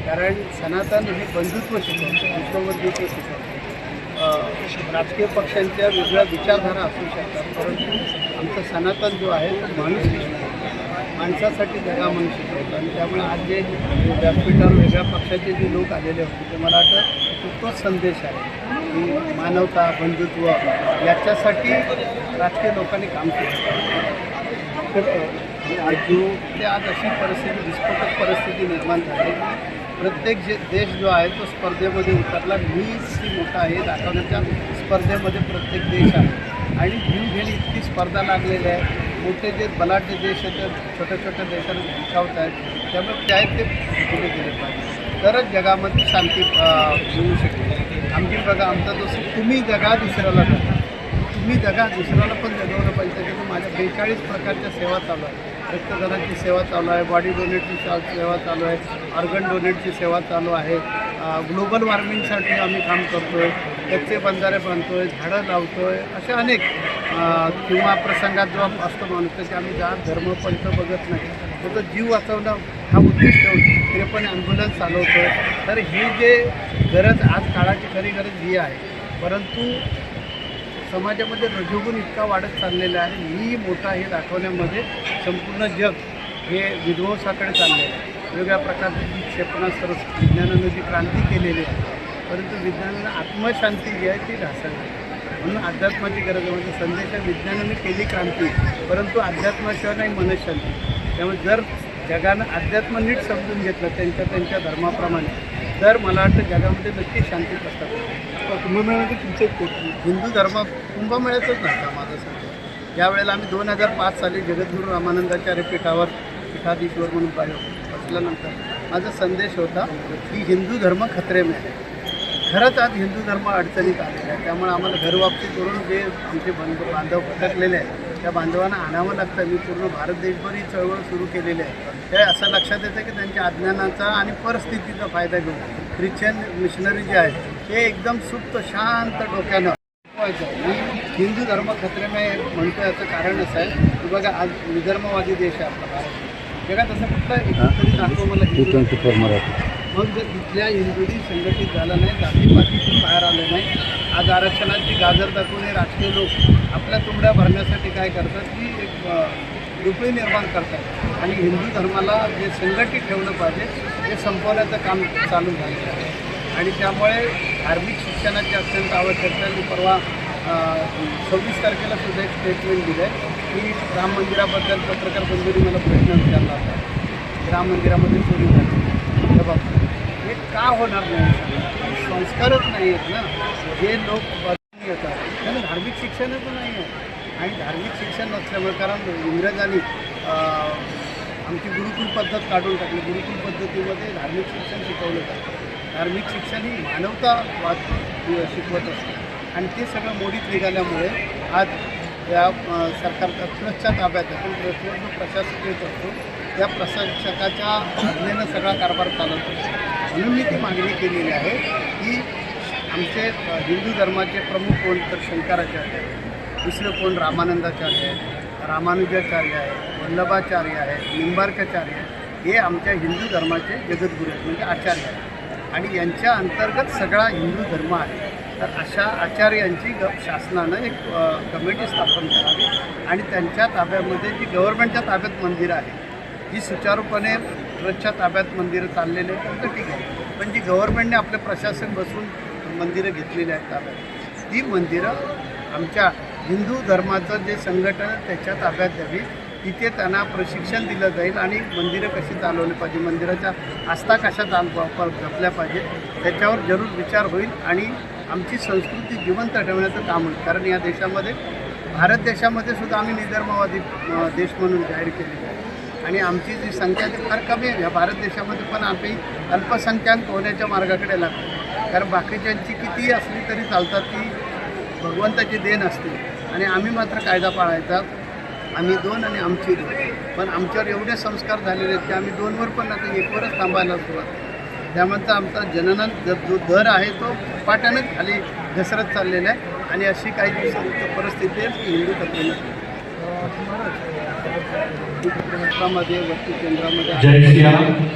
कारण सनातन हे बंधुत्व शिकवतं, विश्वबंधुत्व शिकवतं. राजकीय पक्षांच्या वेगळ्या विचारधारा असू शकतात, परंतु आमचं सनातन जो आहे तो माणूस शिकवतो, माणसासाठी जगा म्हणून शिकवतो. आणि त्यामुळे आज जे व्यासपीठावर वेगळ्या पक्षाचे जे लोक आलेले होते ते मला वाटतं तोच संदेश आहे की मानवता, बंधुत्व याच्यासाठी राजकीय लोकांनी काम केलं. ते आज अशी परिस्थिती, विस्फोटक परिस्थिती निर्माण झाली की प्रत्येक देश जो आहे तो स्पर्धेमध्ये उतरला. मी किती मोठा आहे दाखवण्याच्या स्पर्धेमध्ये प्रत्येक देश आहे आणि जीव घेणी इतकी स्पर्धा लागलेली आहे. मोठे जे बलाढ्य देश आहेत ते छोट्या छोट्या देशांना धमकावत आहेत. त्यामुळे ते आहेत ते पुढे गेले पाहिजे, तरच जगामध्ये शांती मिळू शकते. आमची बघा, आमचा जसं तुम्ही जगा दुसऱ्याला जगा, तुम्ही जगा दुसऱ्याला पण जगवलं पाहिजे. त्याच्यातून माझ्या 42 प्रकारच्या सेवा चालू आहे. रक्तदानाची सेवा चालू आहे, बॉडी डोनेटची सेवा चालू आहे, ऑर्गन डोनेटची सेवा चालू आहे. ग्लोबल वॉर्मिंगसाठी आम्ही काम करतो आहे, कच्चे बंधारे बांधतो आहे, झाडं लावतो आहे. असे अनेक किंवा प्रसंगात जो असतो माणूस त्याचे आम्ही जात धर्म पंथ बघत नाही, त्याचा जीव वाचवणं हा उद्देश ठेवून 53 ॲम्ब्युलन्स चालवतो आहे. तर ही जे गरज आज काळाची खरी गरज ही आहे, परंतु समाजामध्ये रजोगुण इतका वाढत चाललेला आहे. मी मोठा हे दाखवण्यामध्ये संपूर्ण जग हे विध्वंसाकडे चाललेलं आहे. वेगवेगळ्या प्रकारची क्षेपणास्त्र विज्ञानानं जी क्रांती केलेली आहे, परंतु विज्ञानानं आत्मशांती जी आहे ती ढासळली. म्हणून अध्यात्माची गरज आहे. म्हणजे संदेशा विज्ञानाने केली क्रांती, परंतु अध्यात्माशिवाय नाही मनशांती. त्यामुळे जर जगानं अध्यात्म नीट समजून घेतलं त्यांच्या धर्माप्रमाणे, तर मला वाटतं जगामध्ये नक्की शांती प्रस्थापित. कुंभमेळ्यामध्ये तुमचं हिंदू धर्म कुंभमेळ्याचंच नसतं माझं सांगतो. ज्यावेळेला आम्ही 2005 साली जगद्गुरू रामानंदाचार्य पीठावर पीठाधीश्वर म्हणून बसल्यानंतर माझा संदेश होता की हिंदू धर्म खतरे में आहे. खरंच आज हिंदू धर्म अडचणीत आलेला आहे. त्यामुळे आम्हाला घरवापसी करून जे आमचे बांधव भटकलेले आहेत त्या बांधवांना आणावं लागतं. मी पूर्ण भारत देशभर ही चळवळ सुरू केलेली आहे. हे असं लक्षात येतं की त्यांच्या अज्ञानाचा आणि परिस्थितीचा फायदा घेऊन ख्रिश्चन मिशनरी जे आहेत ते एकदम सुप्त शांत डोक्यानं शिकवायचं. मी हिंदू धर्म खतरे में म्हणतो याचं कारण असं आहे की बघा, आज विधर्मवादी देश आहे आपला भारत. जगात असं कुठलं एकतरी दाखव मला हिंदू. मग जर इथल्या हिंदूंनी संघटित झालं नाही, जातीपातीतून बाहेर आलं नाही, आज आरक्षणाची गाजर दाखवून हे राजकीय लोक आपल्या तुंबड्या भरण्यासाठी काय करतात की एक रुपये निर्माण करतात आणि हिंदू धर्माला जे संघटित ठेवलं पाहिजे ते संपवण्याचं काम चालू झालेलं आहे. आणि त्यामुळे धार्मिक शिक्षणाची अत्यंत आवश्यकता. मी परवा 26 तारखेला सुद्धा एक स्टेटमेंट दिलं आहे की राम मंदिराबद्दल पत्रकार बंधूंनी मला प्रश्न विचारला होता. राम मंदिरामध्ये चोरी झाली, बाबा हे का होणार नाही? संस्कारच नाही आहेत ना. जे लोक बदलून येतात त्यांना धार्मिक शिक्षणच नाही आहे. आणि धार्मिक शिक्षण नसल्यामुळे, कारण इंग्रजांनी आमची गुरुकुल पद्धत काढून टाकली. गुरुकुल पद्धतीमध्ये धार्मिक शिक्षण शिकवलं जातं. धार्मिक शिक्षण ही मानवतावाद शिकवत असते आणि ते सगळं मोडीत निघाल्यामुळे आज या सरकारच्या ट्रस्टच्या ताब्यात आहे. पण ट्रस्टवर जो प्रशासक येत असतो त्या प्रशासकाच्या आज्ञेनं सगळा कारभार चालत असतो. म्हणून मी ती मागणी केलेली आहे की आमचे हिंदू धर्माचे प्रमुख कोण तर शंकराचार्य आहे, दुसरे कोण रामानंदाचार्य आहे, रामानुजाचार्य आहे, वल्लभाचार्य आहे, निंबार्काचार्य आहे. हे आमच्या हिंदू धर्माचे जगद्गुरू आहेत, म्हणजे आचार्य आहेत आणि यांच्या अंतर्गत सगळा हिंदू धर्म आहे. तर अशा आचार्यांची शासनानं एक कमिटी स्थापन करावी आणि त्यांच्या ताब्यामध्ये जी गव्हर्नमेंटच्या ताब्यात मंदिरं आहेत ही सुचारूपणे ट्रस्टच्या ताब्यात मंदिरं चाललेली आहेत त्यांचं ठीक आहे, पण जी गव्हर्नमेंटने आपले प्रशासन बसून मंदिरं घेतलेली आहेत ताब्यात, ती मंदिरं आमच्या हिंदू धर्माचं जे संघटन आहे त्याच्या ताब्यात द्यावी. तिथे त्यांना प्रशिक्षण दिलं जाईल आणि मंदिरं कशी चालवली पाहिजे, मंदिराच्या आस्था कशा जपल्या पाहिजेत त्याच्यावर जरूर विचार होईल आणि आमची संस्कृती जिवंत ठेवण्याचं काम होईल. कारण या देशामध्ये, भारत देशामध्ये सुद्धा आम्ही निधर्मवादी देश म्हणून जाहीर केलेलं आहे आणि आमची जी संख्या ती फार कमी आहे. या भारत देशामध्ये पण आम्ही अल्पसंख्याक होण्याच्या मार्गाकडे लागतो. कारण बाकीच्यांची कितीही असली तरी चालतात, ती भगवंताची देण असते आणि आम्ही मात्र कायदा पाळायचा. आम्ही 2 आणि आमची 2, पण आमच्यावर एवढे संस्कार झालेले आहेत की आम्ही 2वर पण आता 1वरच थांबायला सुरुवात. त्यामुळे आमचा जननन जो दर आहे तो पाट्यानंच खाली घसरत चाललेला आहे आणि अशी काही परिस्थिती आहे की हिंदू तत्त्वामध्ये वस्तू केंद्रामध्ये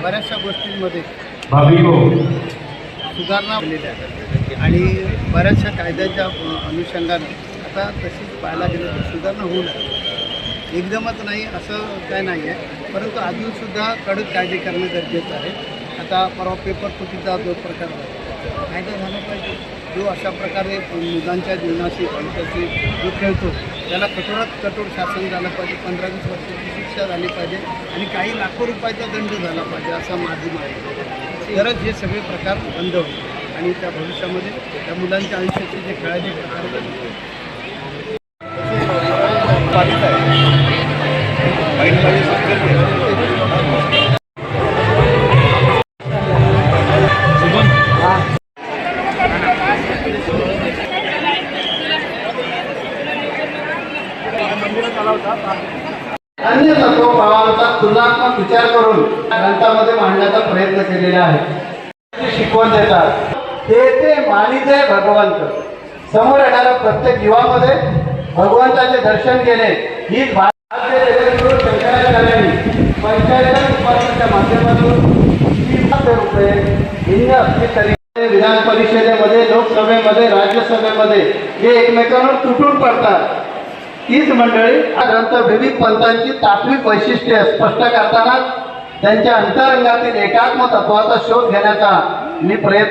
बऱ्याचशा गोष्टींमध्ये भाविको सुधारणा केलेल्या आहेत आणि बऱ्याचशा कायद्याच्या अनुषंगानं आता तशीच पाहायला गेलं तर सुधारणा होऊ लागली. एकदमच नाही असं काय नाही आहे, परंतु अजूनसुद्धा कडक कायदे करणं गरजेचं आहे. आता परवा पेपर फुटीचा जो प्रकार झाला कायदा झाला पाहिजे. जो अशा प्रकारे मुलांच्या जीवनाशी भविष्याशी जो खेळतो त्याला कठोरात कठोर शासन झालं पाहिजे. 15-20 वर्षाची शिक्षा झाली पाहिजे आणि काही लाखो रुपयाचा दंड झाला पाहिजे असं माझं मत आहे. तरच हे सगळे प्रकार बंद होतील आणि त्या भविष्यामध्ये त्या मुलांच्या आयुष्याचे जे खेळाचे प्रकार अन्य तत्वभावांचा तुलनात्मक विचार करून ग्रंथामध्ये मांडण्याचा प्रयत्न केलेला आहे. शिकवण देतात ते मानिते भगवंत. समोर येणाऱ्या प्रत्येक युवामध्ये भगवंताचे दर्शन घेणे हीच भारतीय जगद्गुरू शंकराचार्यांनी पंचायत उपासनेच्या माध्यमातून ₹30,000 भिन्न असले तरी विधान परिषदेमध्ये, लोकसभेमध्ये, राज्यसभेमध्ये हे एकमेकांवर तुटून पडतात. तीच मंडळी हा ग्रंथ विविध पंथांची तात्विक वैशिष्ट्ये स्पष्ट करताना त्यांच्या अंतरंगातील एकात्म तत्वाचा शोध घेण्याचा मी प्रयत्न